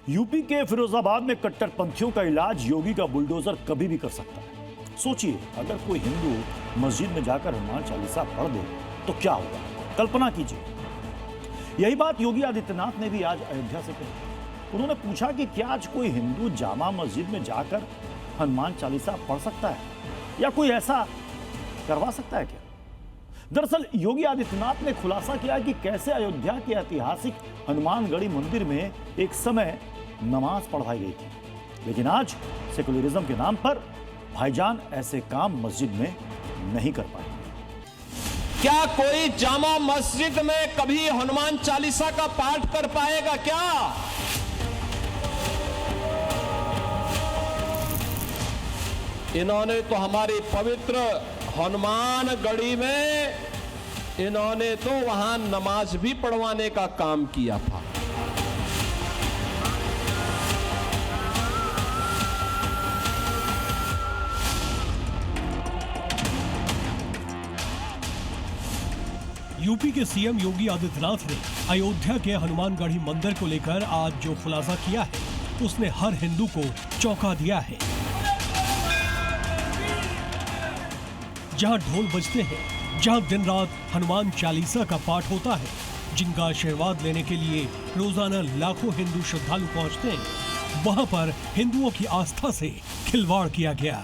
UP के फिरोजाबाद में कट्टरपंथियों का इलाज योगी का बुलडोजर कभी भी कर सकता है। सोचिए, अगर कोई हिंदू मस्जिद में जाकर हनुमान चालीसा पढ़ दे तो क्या होगा, कल्पना कीजिए। यही बात योगी आदित्यनाथ ने भी आज अयोध्या से कही। उन्होंने पूछा कि क्या आज कोई हिंदू जामा मस्जिद में जाकर हनुमान चालीसा पढ़ सकता है या कोई ऐसा करवा सकता है क्या? दरअसल योगी आदित्यनाथ ने खुलासा किया कि कैसे अयोध्या के ऐतिहासिक हनुमानगढ़ी मंदिर में एक समय नमाज पढ़वाई गई थी, लेकिन आज सेकुलरिज्म के नाम पर भाईजान ऐसे काम मस्जिद में नहीं कर पाए। क्या कोई जामा मस्जिद में कभी हनुमान चालीसा का पाठ कर पाएगा क्या? इन्होंने तो हमारी पवित्र हनुमानगढ़ी में इन्होंने तो वहां नमाज भी पढ़वाने का काम किया था। यूपी के सीएम योगी आदित्यनाथ ने अयोध्या के हनुमानगढ़ी मंदिर को लेकर आज जो खुलासा किया है उसने हर हिंदू को चौंका दिया है। जहां ढोल बजते हैं, जहां दिन रात हनुमान चालीसा का पाठ होता है, जिनका आशीर्वाद लेने के लिए रोजाना लाखों हिंदू श्रद्धालु पहुंचते हैं, वहां पर हिंदुओं की आस्था से खिलवाड़ किया गया।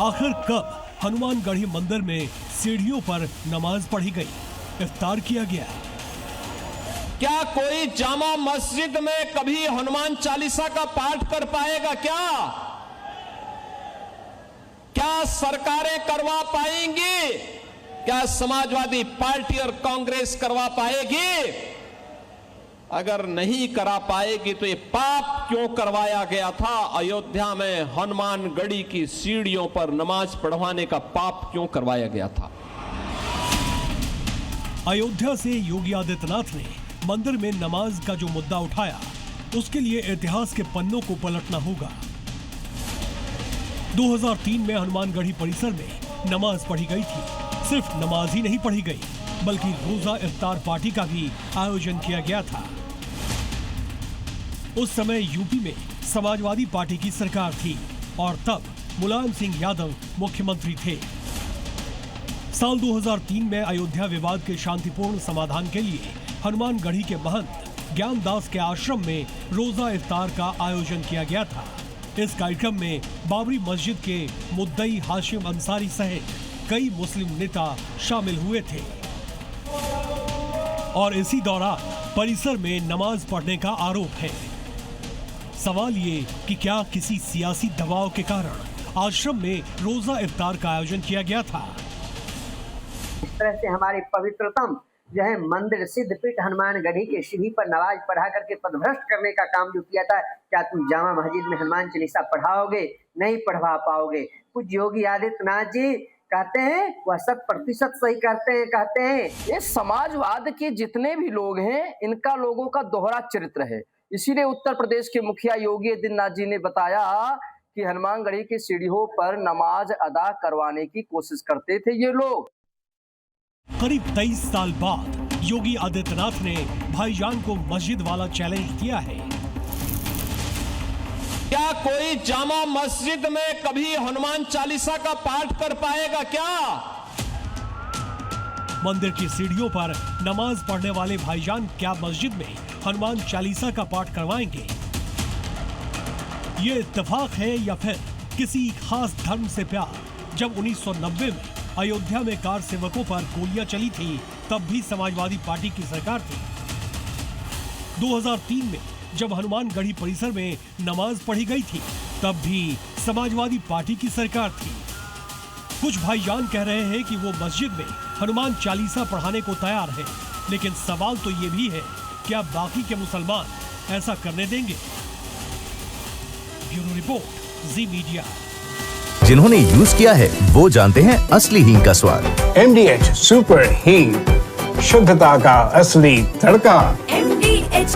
आखिर कब हनुमानगढ़ी मंदिर में सीढ़ियों पर नमाज पढ़ी गई, इफ्तार किया गया? क्या कोई जामा मस्जिद में कभी हनुमान चालीसा का पाठ कर पाएगा क्या? क्या सरकारें करवा पाएंगी? क्या समाजवादी पार्टी और कांग्रेस करवा पाएगी? अगर नहीं करा पाएगी तो ये पाप क्यों करवाया गया था? अयोध्या में हनुमानगढ़ी की सीढ़ियों पर नमाज पढ़वाने का पाप क्यों करवाया गया था? अयोध्या से योगी आदित्यनाथ ने मंदिर में नमाज का जो मुद्दा उठाया, उसके लिए इतिहास के पन्नों को पलटना होगा। 2003 में हनुमानगढ़ी परिसर में नमाज पढ़ी गई थी। सिर्फ नमाज ही नहीं पढ़ी गई, बल्कि रोजा इफ्तार पार्टी का भी आयोजन किया गया था। उस समय यूपी में समाजवादी पार्टी की सरकार थी और तब मुलायम सिंह यादव मुख्यमंत्री थे। साल 2003 में अयोध्या विवाद के शांतिपूर्ण समाधान के लिए हनुमानगढ़ी के महंत ज्ञानदास के आश्रम में रोजा इफ्तार का आयोजन किया गया था। इस कार्यक्रम में बाबरी मस्जिद के मुद्दई हाशिम अंसारी सहित कई मुस्लिम नेता शामिल हुए थे और इसी दौरान परिसर में नमाज पढ़ने का आरोप है। सवाल ये कि क्या किसी सियासी दबाव के कारण आश्रम में रोजा इफ्तार का आयोजन किया गया था? इस तरह से हमारे पवित्रतम जो है मंदिर सिद्धपीठ हनुमानगढ़ी के सीढ़ी पर नमाज पढ़ा करके पदभ्रष्ट करने का काम जो किया था, क्या तुम जामा मस्जिद में हनुमान चालीसा पढ़ाओगे? नहीं पढ़वा पाओगे। कुछ योगी आदित्यनाथ जी कहते हैं वह 100% सही करते हैं। कहते हैं ये समाजवाद के जितने भी लोग हैं, इनका लोगों का दोहरा चरित्र है। इसीलिए उत्तर प्रदेश के मुखिया योगी आदित्यनाथ जी ने बताया कि हनुमानगढ़ी की सीढ़ियों पर नमाज अदा करवाने की कोशिश करते थे ये लोग। करीब 23 साल बाद योगी आदित्यनाथ ने भाईजान को मस्जिद वाला चैलेंज दिया है। क्या कोई जामा मस्जिद में कभी हनुमान चालीसा का पाठ कर पाएगा क्या? मंदिर की सीढ़ियों पर नमाज पढ़ने वाले भाईजान क्या मस्जिद में हनुमान चालीसा का पाठ करवाएंगे? ये इत्तेफाक है या फिर किसी खास धर्म से प्यार? जब 1990 में अयोध्या में कार सेवकों पर गोलियां चली थी, तब भी समाजवादी पार्टी की सरकार थी। 2003 में जब हनुमानगढ़ी परिसर में नमाज पढ़ी गई थी, तब भी समाजवादी पार्टी की सरकार थी। कुछ भाईजान कह रहे हैं कि वो मस्जिद में हनुमान चालीसा पढ़ाने को तैयार है, लेकिन सवाल तो ये भी है, क्या बाकी के मुसलमान ऐसा करने देंगे? ब्यूरो रिपोर्ट, जी मीडिया। जिन्होंने यूज किया है वो जानते हैं असली हींग का स्वाद। MDH सुपर हींग, शुद्धता का असली तड़का। MDH